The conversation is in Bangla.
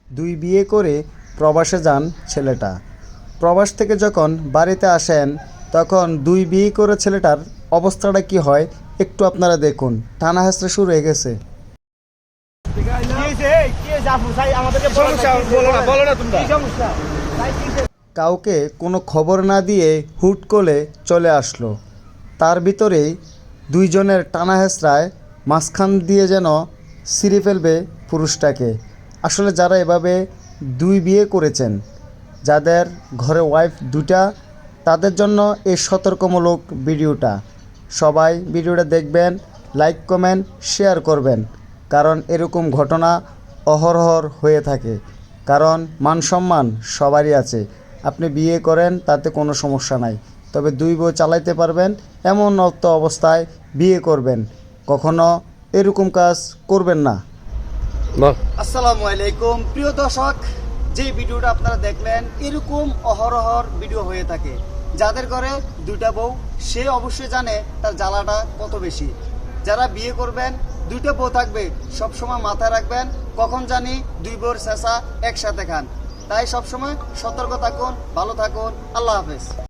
দুই বিয়ে করে প্রবাসে যান ছেলেটা। প্রবাস থেকে যখন বাড়িতে আসেন তখন দুই বিয়ে করে ছেলেটার অবস্থাটা কি হয় একটু আপনারা দেখুন। টানা হেঁচড়া শুরু হয়ে গেছে। কাউকে কোনো খবর না দিয়ে হুট করে চলে আসলো। তার ভিতরেই দুইজনের টানা হেঁচড়ায় মাঝখান দিয়ে যেন ছিঁড়ে ফেলবে পুরুষটাকে। আসলে যারা এভাবে দুই বিয়ে করেছেন, যাদের ঘরে ওয়াইফ দুটা, তাদের জন্য এই সতর্কমূলক ভিডিওটা। সবাই ভিডিওটা দেখবেন, লাইক কমেন্ট শেয়ার করবেন, কারণ এরকম ঘটনা অহরহ হয়ে থাকে। কারণ মান সম্মান সবারই আছে। আপনি বিয়ে করেন তাতে কোনো সমস্যা নাই, তবে দুই বউ চালাইতে পারবেন এমন অবস্থায় বিয়ে করবেন। কখনো এরকম কাজ করবেন না। আসসালামু আলাইকুম প্রিয় দর্শক, যে ভিডিওটা আপনারা দেখলেন এরকম অহরহর ভিডিও হয়ে থাকে। যাদের ঘরে দুইটা বউ, সে অবশ্যই জানে তার জ্বালাটা কত বেশি। যারা বিয়ে করবেন দুইটা বউ থাকবে, সবসময় মাথায় রাখবেন কখন জানি দুই বউর শেষা একসাথে খান। তাই সবসময় সতর্ক থাকুন, ভালো থাকুন। আল্লাহ হাফেজ।